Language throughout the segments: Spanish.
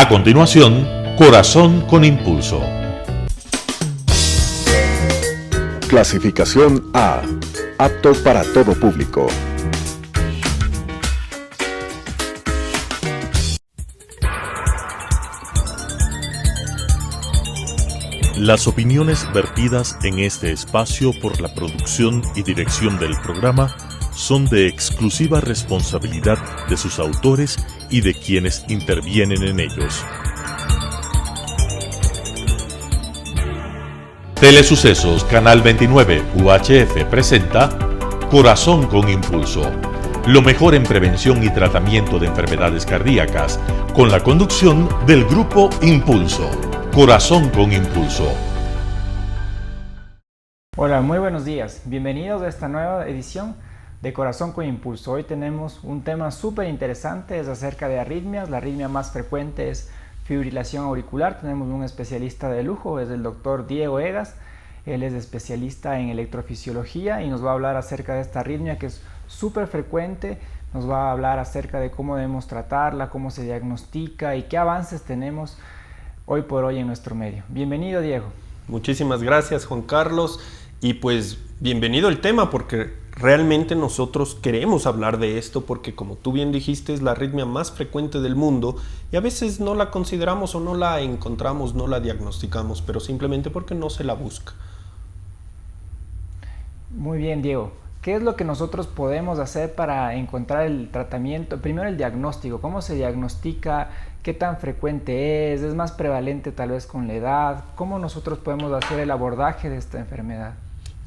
A continuación, Corazón con Impulso. Clasificación A. Apto para todo público. Las opiniones vertidas en este espacio por la producción y dirección del programa son de exclusiva responsabilidad de sus autores y de quienes intervienen en ellos. Telesucesos Canal 29 UHF presenta Corazón con Impulso, lo mejor en prevención y tratamiento de enfermedades cardíacas, con la conducción del Grupo Impulso. Corazón con Impulso. Hola, muy buenos días. Bienvenidos a esta nueva edición de Corazón con Impulso. Hoy tenemos un tema súper interesante, es acerca de arritmias. La arritmia más frecuente es fibrilación auricular. Tenemos un especialista de lujo, es el doctor Diego Egas. Él es especialista en electrofisiología y nos va a hablar acerca de esta arritmia que es súper frecuente. Nos va a hablar acerca de cómo debemos tratarla, cómo se diagnostica y qué avances tenemos hoy por hoy en nuestro medio. Bienvenido, Diego. Muchísimas gracias, Juan Carlos, y pues bienvenido el tema, porque realmente nosotros queremos hablar de esto, porque como tú bien dijiste, es la arritmia más frecuente del mundo y a veces no la consideramos o no la encontramos, no la diagnosticamos, pero simplemente porque no se la busca. Muy bien, Diego. ¿Qué es lo que nosotros podemos hacer para encontrar el tratamiento? Primero el diagnóstico, ¿cómo se diagnostica? ¿Qué tan frecuente es? ¿Es más prevalente tal vez con la edad? ¿Cómo nosotros podemos hacer el abordaje de esta enfermedad?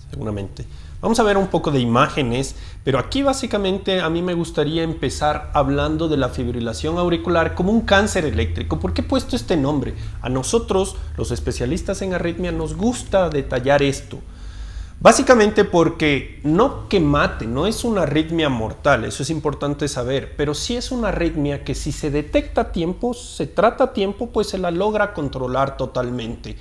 Seguramente. Vamos a ver un poco de imágenes, pero aquí básicamente a mí me gustaría empezar hablando de la fibrilación auricular como un cáncer eléctrico. ¿Por qué he puesto este nombre? A nosotros, los especialistas en arritmia, nos gusta detallar esto. Básicamente porque no que mate, no es una arritmia mortal, eso es importante saber, pero sí es una arritmia que si se detecta a tiempo, se trata a tiempo, pues se la logra controlar totalmente.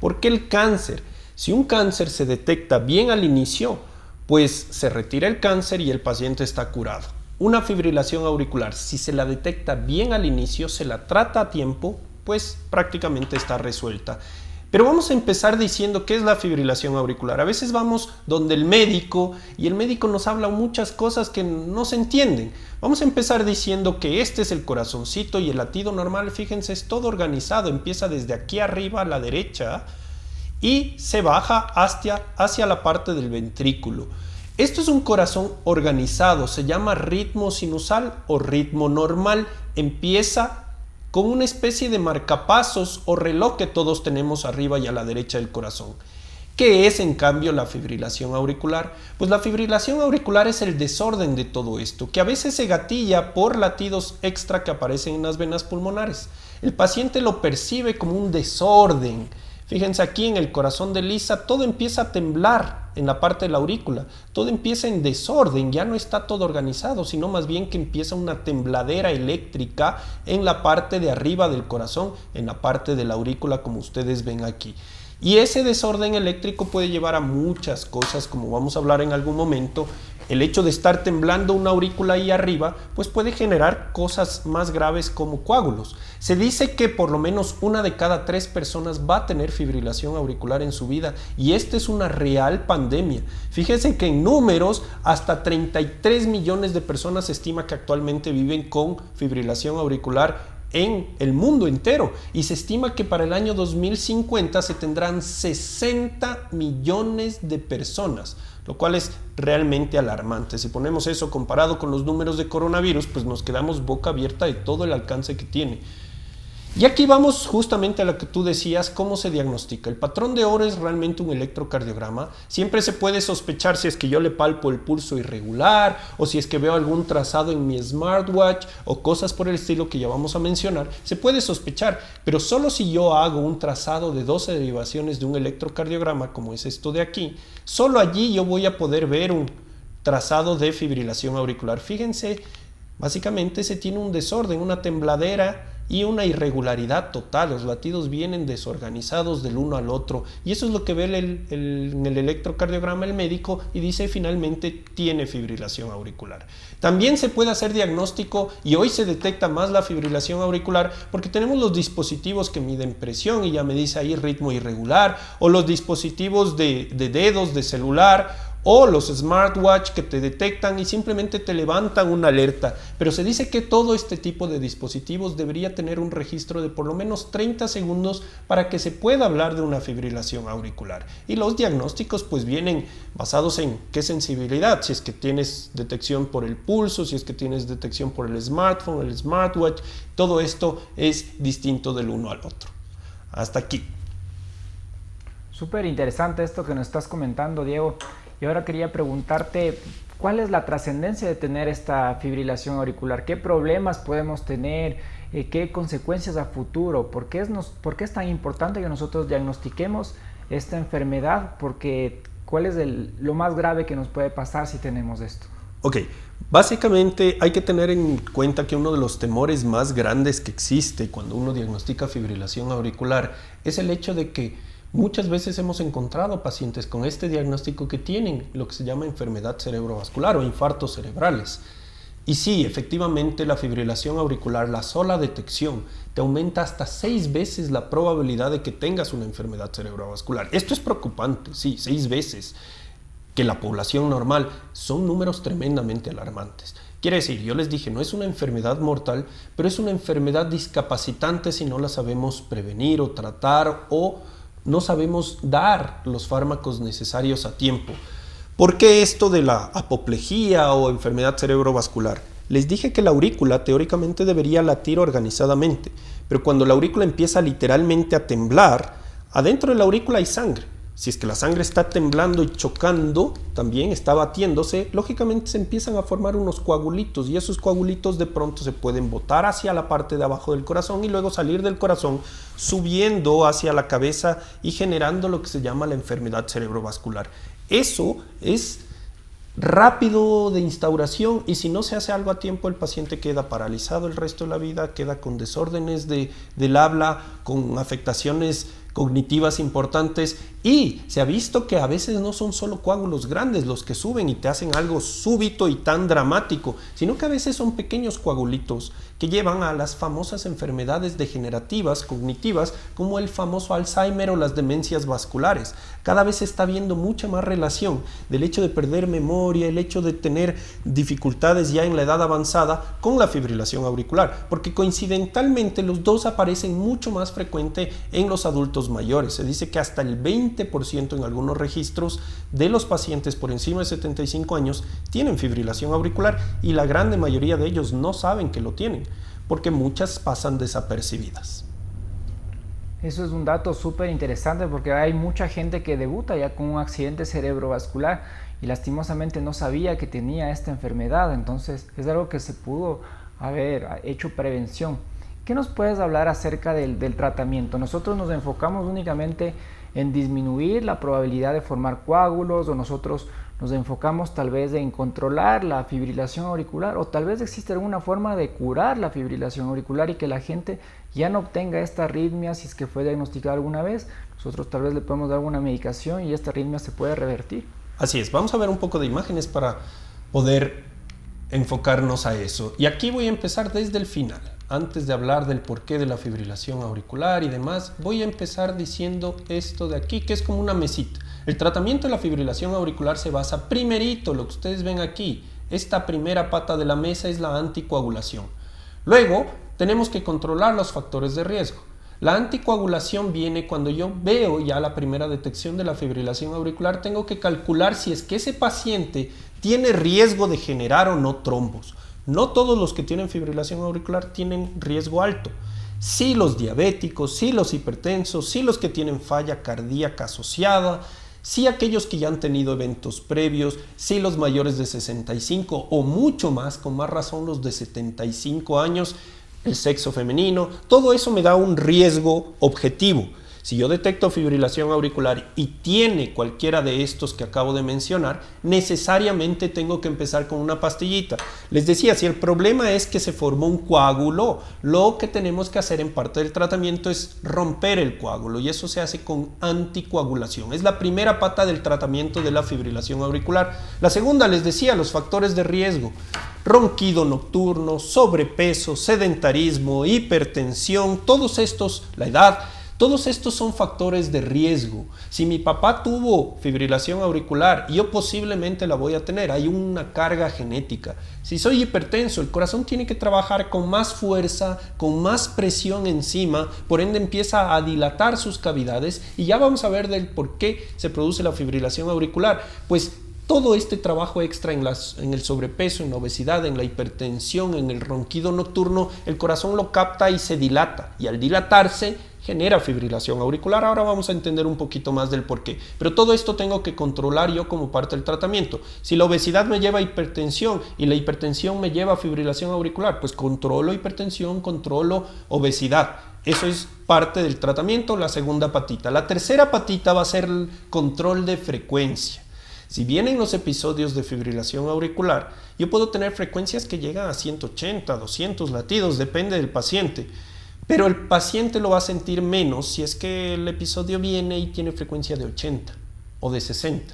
¿Por qué el cáncer? Si un cáncer se detecta bien al inicio, pues se retira el cáncer y el paciente está curado. Una fibrilación auricular, si se la detecta bien al inicio, se la trata a tiempo, pues prácticamente está resuelta. Pero vamos a empezar diciendo qué es la fibrilación auricular. A veces vamos donde el médico y el médico nos habla muchas cosas que no se entienden. Vamos a empezar diciendo que este es el corazoncito y el latido normal, fíjense, es todo organizado. Empieza desde aquí arriba a la derecha y se baja hacia la parte del ventrículo. Esto es un corazón organizado, se llama ritmo sinusal o ritmo normal. Empieza con una especie de marcapasos o reloj que todos tenemos arriba y a la derecha del corazón. ¿Qué es en cambio la fibrilación auricular? Pues la fibrilación auricular es el desorden de todo esto, que a veces se gatilla por latidos extra que aparecen en las venas pulmonares. El paciente lo percibe como un desorden. Fíjense aquí en el corazón de Lisa, todo empieza a temblar en la parte de la aurícula, todo empieza en desorden, ya no está todo organizado, sino más bien que empieza una tembladera eléctrica en la parte de arriba del corazón, en la parte de la aurícula, como ustedes ven aquí. Y ese desorden eléctrico puede llevar a muchas cosas, como vamos a hablar en algún momento. El hecho de estar temblando una aurícula ahí arriba, pues puede generar cosas más graves como coágulos. Se dice que por lo menos 1 de cada 3 personas va a tener fibrilación auricular en su vida y esta es una real pandemia. Fíjense que en números hasta 33 millones de personas se estima que actualmente viven con fibrilación auricular en el mundo entero y se estima que para el año 2050 se tendrán 60 millones de personas, lo cual es realmente alarmante. Si ponemos eso comparado con los números de coronavirus, pues nos quedamos boca abierta de todo el alcance que tiene. Y aquí vamos justamente a lo que tú decías, cómo se diagnostica. El patrón de oro es realmente un electrocardiograma. Siempre se puede sospechar si es que yo le palpo el pulso irregular o si es que veo algún trazado en mi smartwatch o cosas por el estilo que ya vamos a mencionar. Se puede sospechar, pero solo si yo hago un trazado de 12 derivaciones de un electrocardiograma, como es esto de aquí, solo allí yo voy a poder ver un trazado de fibrilación auricular. Fíjense Básicamente se tiene un desorden, una tembladera y una irregularidad total. Los latidos vienen desorganizados del uno al otro. Y eso es lo que ve en el electrocardiograma el médico y dice finalmente tiene fibrilación auricular. También se puede hacer diagnóstico y hoy se detecta más la fibrilación auricular porque tenemos los dispositivos que miden presión y ya me dice ahí ritmo irregular, o los dispositivos de dedos de celular, o los smartwatch que te detectan y simplemente te levantan una alerta. Pero se dice que todo este tipo de dispositivos debería tener un registro de por lo menos 30 segundos para que se pueda hablar de una fibrilación auricular. Y los diagnósticos pues vienen basados en qué sensibilidad, si es que tienes detección por el pulso, si es que tienes detección por el smartphone, el smartwatch. Todo esto es distinto del uno al otro. Hasta aquí. Súper interesante esto que nos estás comentando, Diego. Y ahora quería preguntarte, ¿cuál es la trascendencia de tener esta fibrilación auricular? ¿Qué problemas podemos tener? ¿Qué consecuencias a futuro? ¿Por qué es tan importante que nosotros diagnostiquemos esta enfermedad? Porque ¿cuál es lo más grave que nos puede pasar si tenemos esto? Ok, básicamente hay que tener en cuenta que uno de los temores más grandes que existe cuando uno diagnostica fibrilación auricular es el hecho de que muchas veces hemos encontrado pacientes con este diagnóstico que tienen lo que se llama enfermedad cerebrovascular o infartos cerebrales. Y sí, efectivamente la fibrilación auricular, la sola detección, te aumenta hasta 6 veces la probabilidad de que tengas una enfermedad cerebrovascular. Esto es preocupante, sí, 6 veces que la población normal. Son números tremendamente alarmantes. Quiere decir, yo les dije, no es una enfermedad mortal, pero es una enfermedad discapacitante si no la sabemos prevenir o tratar o no sabemos dar los fármacos necesarios a tiempo. ¿Por qué esto de la apoplejía o enfermedad cerebrovascular? Les dije que la aurícula teóricamente debería latir organizadamente, pero cuando la aurícula empieza literalmente a temblar, adentro de la aurícula hay sangre. Si es que la sangre está temblando y chocando, también está batiéndose, lógicamente se empiezan a formar unos coagulitos y esos coagulitos de pronto se pueden botar hacia la parte de abajo del corazón y luego salir del corazón subiendo hacia la cabeza y generando lo que se llama la enfermedad cerebrovascular. Eso es rápido de instauración y si no se hace algo a tiempo el paciente queda paralizado el resto de la vida, queda con desórdenes del habla, con afectaciones cognitivas importantes y se ha visto que a veces no son solo coágulos grandes los que suben y te hacen algo súbito y tan dramático, sino que a veces son pequeños coagulitos que llevan a las famosas enfermedades degenerativas cognitivas como el famoso Alzheimer o las demencias vasculares. Cada vez se está viendo mucha más relación del hecho de perder memoria, el hecho de tener dificultades ya en la edad avanzada con la fibrilación auricular, porque coincidentalmente los dos aparecen mucho más frecuente en los adultos mayores. Se dice que hasta el 20% en algunos registros de los pacientes por encima de 75 años tienen fibrilación auricular y la grande mayoría de ellos no saben que lo tienen, porque muchas pasan desapercibidas. Eso es un dato súper interesante porque hay mucha gente que debuta ya con un accidente cerebrovascular y lastimosamente no sabía que tenía esta enfermedad, entonces es algo que se pudo haber hecho prevención. ¿Qué nos puedes hablar acerca del tratamiento? Nosotros nos enfocamos únicamente en disminuir la probabilidad de formar coágulos o nosotros nos enfocamos tal vez en controlar la fibrilación auricular o tal vez existe alguna forma de curar la fibrilación auricular y que la gente ya no obtenga esta arritmia si es que fue diagnosticada alguna vez. Nosotros tal vez le podemos dar alguna medicación y esta arritmia se puede revertir. Así es, vamos a ver un poco de imágenes para poder enfocarnos a eso. Y aquí voy a empezar desde el final. Antes de hablar del porqué de la fibrilación auricular y demás, voy a empezar diciendo esto de aquí, que es como una mesita. El tratamiento de la fibrilación auricular se basa primerito, lo que ustedes ven aquí, esta primera pata de la mesa es la anticoagulación. Luego, tenemos que controlar los factores de riesgo. La anticoagulación viene cuando yo veo ya la primera detección de la fibrilación auricular, tengo que calcular si es que ese paciente tiene riesgo de generar o no trombos. No todos los que tienen fibrilación auricular tienen riesgo alto. Sí los diabéticos, sí los hipertensos, sí los que tienen falla cardíaca asociada, sí aquellos que ya han tenido eventos previos, sí los mayores de 65 o mucho más, con más razón los de 75 años, el sexo femenino. Todo eso me da un riesgo objetivo. Si yo detecto fibrilación auricular y tiene cualquiera de estos que acabo de mencionar, necesariamente tengo que empezar con una pastillita. Les decía, si el problema es que se formó un coágulo, lo que tenemos que hacer en parte del tratamiento es romper el coágulo, y eso se hace con anticoagulación. Es la primera pata del tratamiento de la fibrilación auricular. La segunda, les decía, los factores de riesgo: ronquido nocturno, sobrepeso, sedentarismo, hipertensión, todos estos, la edad, todos estos son factores de riesgo. Si mi papá tuvo fibrilación auricular, yo posiblemente la voy a tener. Hay una carga genética. Si soy hipertenso, el corazón tiene que trabajar con más fuerza, con más presión encima, por ende empieza a dilatar sus cavidades, y ya vamos a ver del por qué se produce la fibrilación auricular. Pues todo este trabajo extra en el sobrepeso, en la obesidad, en la hipertensión, en el ronquido nocturno, el corazón lo capta y se dilata, y al dilatarse genera fibrilación auricular. Ahora vamos a entender un poquito más del por qué. Pero todo esto tengo que controlar yo como parte del tratamiento. Si la obesidad me lleva a hipertensión y la hipertensión me lleva a fibrilación auricular, pues controlo hipertensión, controlo obesidad. Eso es parte del tratamiento, la segunda patita. La tercera patita va a ser el control de frecuencia. Si vienen los episodios de fibrilación auricular, yo puedo tener frecuencias que llegan a 180, 200 latidos, depende del paciente. Pero el paciente lo va a sentir menos si es que el episodio viene y tiene frecuencia de 80 o de 60.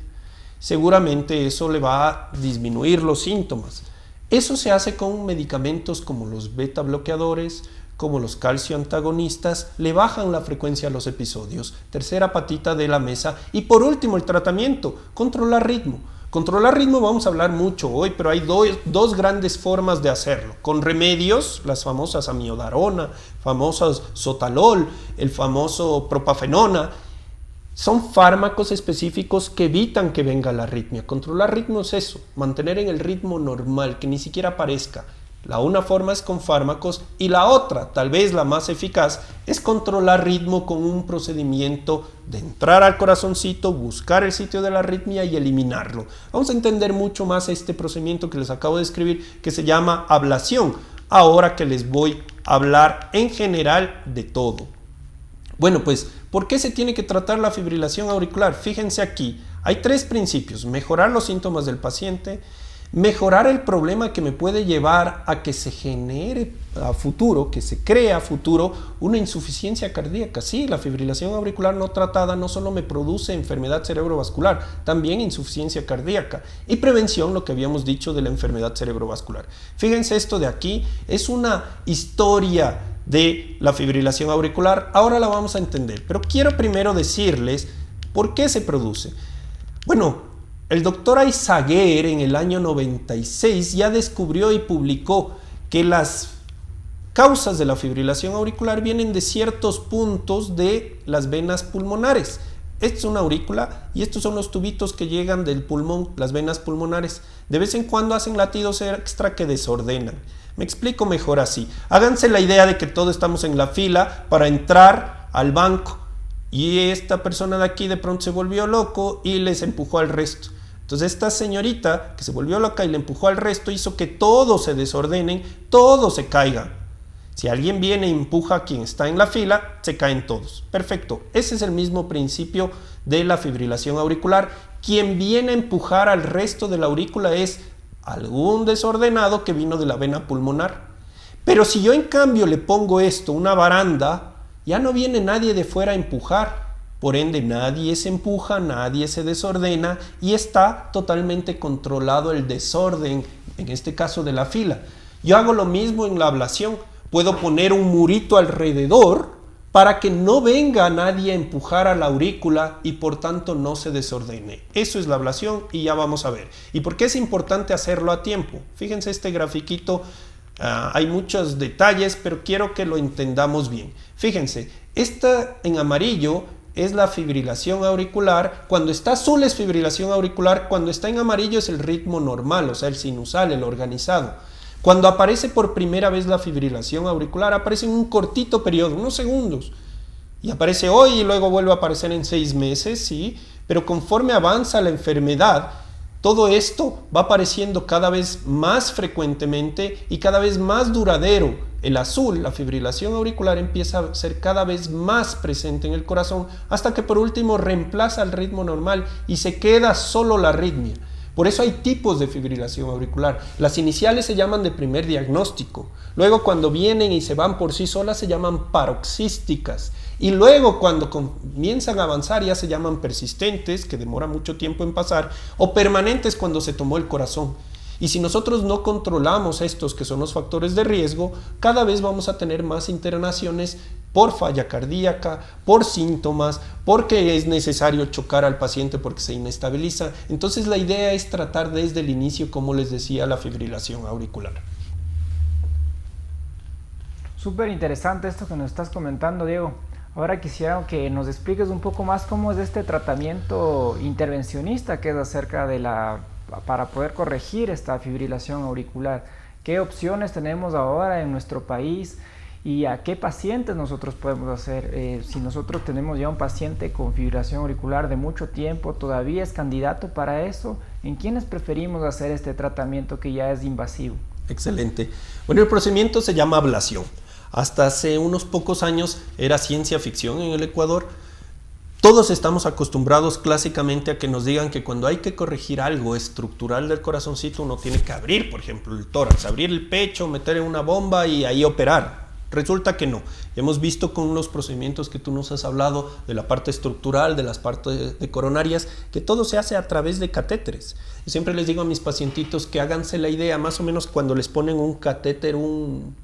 Seguramente eso le va a disminuir los síntomas. Eso se hace con medicamentos como los beta bloqueadores, como los calcio antagonistas, le bajan la frecuencia a los episodios. Tercera patita de la mesa. Y por último, el tratamiento: controlar ritmo. Controlar ritmo vamos a hablar mucho hoy, pero hay dos grandes formas de hacerlo. Con remedios, las famosas amiodarona, famosas sotalol, el famoso propafenona. Son fármacos específicos que evitan que venga la arritmia. Controlar ritmo es eso, mantener en el ritmo normal, que ni siquiera aparezca. La una forma es con fármacos, y la otra, tal vez la más eficaz, es controlar ritmo con un procedimiento de entrar al corazoncito, buscar el sitio de la arritmia y eliminarlo. Vamos a entender mucho más este procedimiento que les acabo de describir, que se llama ablación, ahora que les voy a hablar en general de todo. Bueno, pues, ¿por qué se tiene que tratar la fibrilación auricular? Fíjense aquí, hay tres principios: mejorar los síntomas del paciente, mejorar el problema que me puede llevar a que se genere a futuro, que se cree a futuro una insuficiencia cardíaca. Sí, la fibrilación auricular no tratada no solo me produce enfermedad cerebrovascular, también insuficiencia cardíaca. Y prevención, lo que habíamos dicho de la enfermedad cerebrovascular. Fíjense, esto de aquí es una historia de la fibrilación auricular. Ahora la vamos a entender, pero quiero primero decirles por qué se produce. Bueno, el doctor Aizaguer en el año 96 ya descubrió y publicó que las causas de la fibrilación auricular vienen de ciertos puntos de las venas pulmonares. Esta es una aurícula y estos son los tubitos que llegan del pulmón, las venas pulmonares. De vez en cuando hacen latidos extra que desordenan. Me explico mejor así. Háganse la idea de que todos estamos en la fila para entrar al banco y esta persona de aquí de pronto se volvió loco y les empujó al resto. Entonces esta señorita que se volvió loca y le empujó al resto hizo que todos se desordenen, todos se caigan. Si alguien viene y empuja a quien está en la fila, se caen todos. Perfecto, ese es el mismo principio de la fibrilación auricular. Quien viene a empujar al resto de la aurícula es algún desordenado que vino de la vena pulmonar. Pero si yo en cambio le pongo esto, una baranda, ya no viene nadie de fuera a empujar. Por ende, nadie se empuja, nadie se desordena y está totalmente controlado el desorden, en este caso de la fila. Yo hago lo mismo en la ablación. Puedo poner un murito alrededor para que no venga nadie a empujar a la aurícula y por tanto no se desordene. Eso es la ablación y ya vamos a ver. ¿Y por qué es importante hacerlo a tiempo? Fíjense este grafiquito, hay muchos detalles, pero quiero que lo entendamos bien. Fíjense, esta en amarillo es la fibrilación auricular. Cuando está azul es fibrilación auricular, cuando está en amarillo es el ritmo normal, o sea, el sinusal, el organizado. Cuando aparece por primera vez la fibrilación auricular, aparece en un cortito periodo, unos segundos, y aparece hoy y luego vuelve a aparecer en 6 meses, ¿sí? Pero conforme avanza la enfermedad, todo esto va apareciendo cada vez más frecuentemente y cada vez más duradero el azul, la fibrilación auricular, empieza a ser cada vez más presente en el corazón hasta que por último reemplaza el ritmo normal y se queda solo la arritmia. Por eso hay tipos de fibrilación auricular. Las iniciales se llaman de primer diagnóstico. Luego cuando vienen y se van por sí solas se llaman paroxísticas. Y luego cuando comienzan a avanzar ya se llaman persistentes, que demora mucho tiempo en pasar, o permanentes cuando se tomó el corazón. Y si nosotros no controlamos estos que son los factores de riesgo, cada vez vamos a tener más internaciones por falla cardíaca, por síntomas, porque es necesario chocar al paciente porque se inestabiliza. Entonces la idea es tratar desde el inicio, como les decía, la fibrilación auricular. Súper interesante esto que nos estás comentando, Diego. Ahora quisiera que nos expliques un poco más cómo es este tratamiento intervencionista que es acerca de para poder corregir esta fibrilación auricular. ¿Qué opciones tenemos ahora en nuestro país y a qué pacientes nosotros podemos hacer? Si nosotros tenemos ya un paciente con fibrilación auricular de mucho tiempo, ¿todavía es candidato para eso? ¿En quiénes preferimos hacer este tratamiento que ya es invasivo? Excelente. Bueno, el procedimiento se llama ablación. Hasta hace unos pocos años era ciencia ficción en el Ecuador. Todos estamos acostumbrados clásicamente a que nos digan que cuando hay que corregir algo estructural del corazoncito uno tiene que abrir, por ejemplo, el tórax, abrir el pecho, meter en una bomba y ahí operar. Resulta que no. Hemos visto con los procedimientos que tú nos has hablado de la parte estructural, de las partes de coronarias, que todo se hace a través de catéteres. Y siempre les digo a mis pacientitos que háganse la idea, más o menos cuando les ponen un catéter, un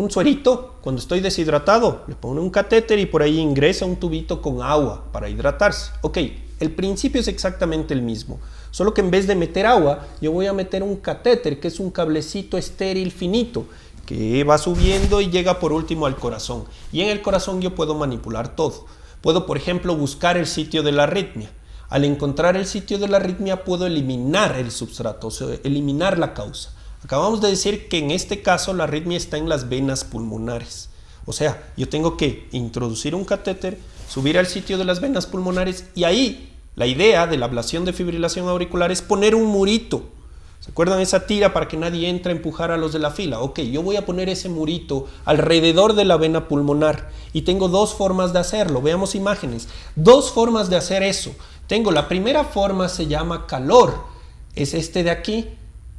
suerito, cuando estoy deshidratado, le ponen un catéter y por ahí ingresa un tubito con agua para hidratarse. Ok, el principio es exactamente el mismo, solo que en vez de meter agua, yo voy a meter un catéter, que es un cablecito estéril finito, que va subiendo y llega por último al corazón. Y en el corazón yo puedo manipular todo. Puedo, por ejemplo, buscar el sitio de la arritmia. Al encontrar el sitio de la arritmia puedo eliminar el substrato, o sea, eliminar la causa. Acabamos de decir que en este caso la arritmia está en las venas pulmonares. O sea, yo tengo que introducir un catéter, subir al sitio de las venas pulmonares y ahí la idea de la ablación de fibrilación auricular es poner un murito. ¿Se acuerdan esa tira para que nadie entre a empujar a los de la fila? Ok, yo voy a poner ese murito alrededor de la vena pulmonar y tengo dos formas de hacerlo. Veamos imágenes. Dos formas de hacer eso. Tengo la primera forma, se llama calor. Es este de aquí.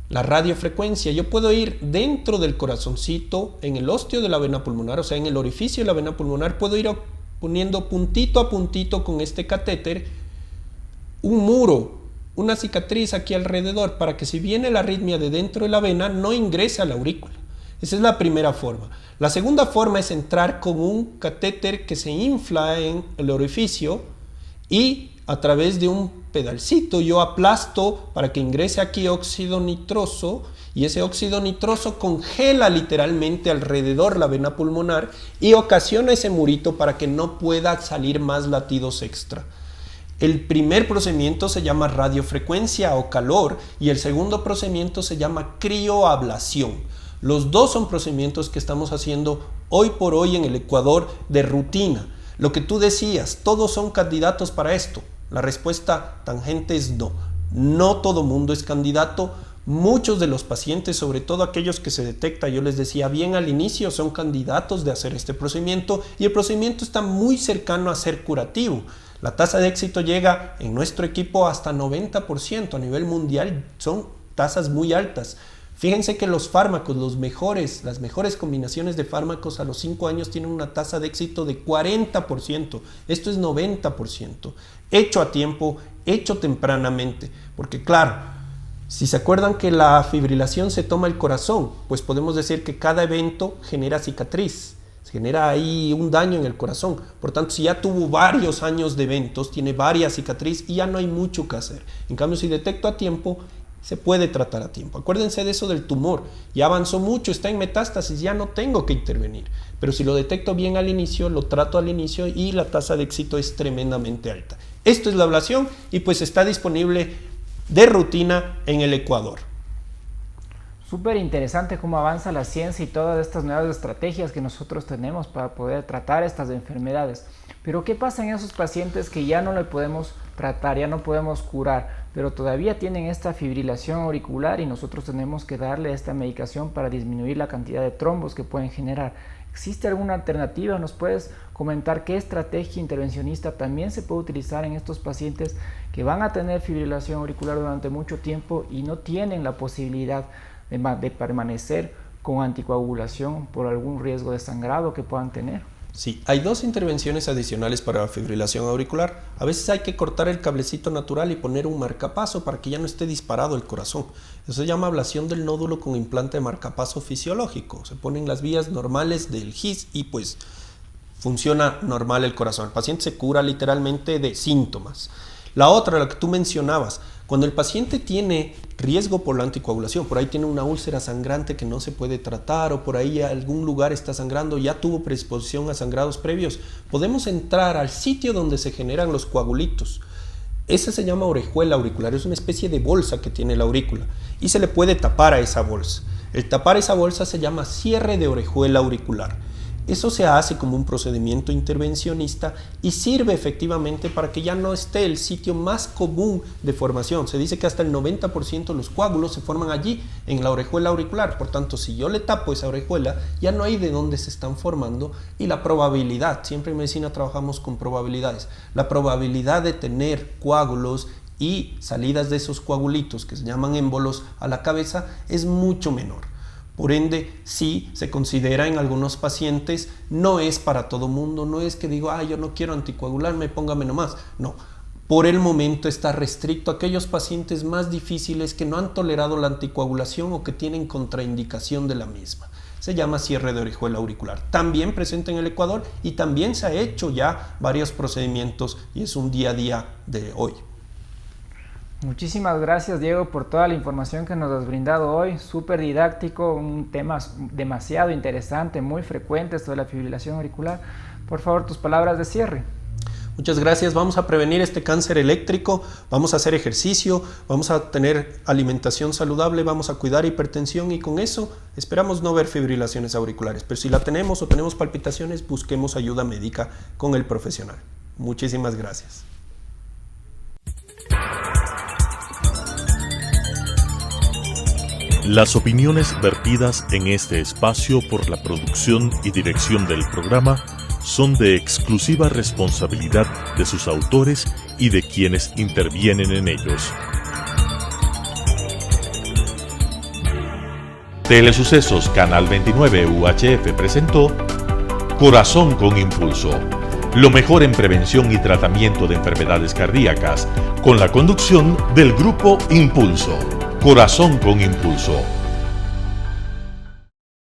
La radiofrecuencia, yo puedo ir dentro del corazoncito, en el ósteo de la vena pulmonar, o sea, en el orificio de la vena pulmonar, puedo ir poniendo puntito a puntito con este catéter un muro, una cicatriz aquí alrededor, para que si viene la arritmia de dentro de la vena, no ingrese a la aurícula. Esa es la primera forma. La segunda forma es entrar con un catéter que se infla en el orificio y a través de un pedalcito yo aplasto para que ingrese aquí óxido nitroso y ese óxido nitroso congela literalmente alrededor la vena pulmonar y ocasiona ese murito para que no pueda salir más latidos extra. El primer procedimiento se llama radiofrecuencia o calor y el segundo procedimiento se llama crioablación. Los dos son procedimientos que estamos haciendo hoy por hoy en el Ecuador de rutina. Lo que tú decías, todos son candidatos para esto. La respuesta tangente es no. No todo mundo es candidato. Muchos de los pacientes, sobre todo aquellos que se detecta, yo les decía bien al inicio, son candidatos de hacer este procedimiento y el procedimiento está muy cercano a ser curativo. La tasa de éxito llega en nuestro equipo hasta 90%. A nivel mundial son tasas muy altas. Fíjense que los fármacos, las mejores combinaciones de fármacos a los 5 años tienen una tasa de éxito de 40%. Esto es 90%. Hecho a tiempo, hecho tempranamente. Porque claro, si se acuerdan que la fibrilación se toma el corazón, pues podemos decir que cada evento genera cicatriz. Se genera ahí un daño en el corazón. Por tanto, si ya tuvo varios años de eventos, tiene varias cicatrices y ya no hay mucho que hacer. En cambio, si detecto a tiempo, se puede tratar a tiempo. Acuérdense de eso del tumor. Ya avanzó mucho, está en metástasis, ya no tengo que intervenir. Pero si lo detecto bien al inicio, lo trato al inicio y la tasa de éxito es tremendamente alta. Esto es la ablación y pues está disponible de rutina en el Ecuador. Súper interesante cómo avanza la ciencia y todas estas nuevas estrategias que nosotros tenemos para poder tratar estas enfermedades. Pero ¿qué pasa en esos pacientes que ya no le podemos tratar, ya no podemos curar, pero todavía tienen esta fibrilación auricular y nosotros tenemos que darle esta medicación para disminuir la cantidad de trombos que pueden generar. ¿Existe alguna alternativa? ¿Nos puedes comentar qué estrategia intervencionista también se puede utilizar en estos pacientes que van a tener fibrilación auricular durante mucho tiempo y no tienen la posibilidad de permanecer con anticoagulación por algún riesgo de sangrado que puedan tener? Sí, hay dos intervenciones adicionales para la fibrilación auricular. A veces hay que cortar el cablecito natural y poner un marcapaso para que ya no esté disparado el corazón. Eso se llama ablación del nódulo con implante de marcapaso fisiológico. Se ponen las vías normales del GIS y pues funciona normal el corazón. El paciente se cura literalmente de síntomas. La otra, la que tú mencionabas, cuando el paciente tiene riesgo por la anticoagulación, por ahí tiene una úlcera sangrante que no se puede tratar o por ahí algún lugar está sangrando, ya tuvo predisposición a sangrados previos, podemos entrar al sitio donde se generan los coagulitos. Esa se llama orejuela auricular, es una especie de bolsa que tiene la aurícula y se le puede tapar a esa bolsa. El tapar esa bolsa se llama cierre de orejuela auricular. Eso se hace como un procedimiento intervencionista y sirve efectivamente para que ya no esté el sitio más común de formación. Se dice que hasta el 90% de los coágulos se forman allí, en la orejuela auricular. Por tanto, si yo le tapo esa orejuela, ya no hay de dónde se están formando y la probabilidad, siempre en medicina trabajamos con probabilidades, la probabilidad de tener coágulos y salidas de esos coagulitos que se llaman émbolos a la cabeza es mucho menor. Por ende, sí se considera en algunos pacientes, no es para todo mundo, no es que digo, yo no quiero anticoagularme, póngame nomás. No, por el momento está restricto a aquellos pacientes más difíciles que no han tolerado la anticoagulación o que tienen contraindicación de la misma. Se llama cierre de orejuela auricular. También presente en el Ecuador y también se ha hecho ya varios procedimientos y es un día a día de hoy. Muchísimas gracias, Diego, por toda la información que nos has brindado hoy. Súper didáctico, un tema demasiado interesante, muy frecuente, esto de la fibrilación auricular. Por favor, tus palabras de cierre. Muchas gracias. Vamos a prevenir este cáncer eléctrico, vamos a hacer ejercicio, vamos a tener alimentación saludable, vamos a cuidar hipertensión y con eso esperamos no ver fibrilaciones auriculares. Pero si la tenemos o tenemos palpitaciones, busquemos ayuda médica con el profesional. Muchísimas gracias. Las opiniones vertidas en este espacio por la producción y dirección del programa son de exclusiva responsabilidad de sus autores y de quienes intervienen en ellos. Telesucesos Canal 29 UHF presentó Corazón con Impulso, lo mejor en prevención y tratamiento de enfermedades cardíacas, con la conducción del Grupo Impulso. Corazón con Impulso.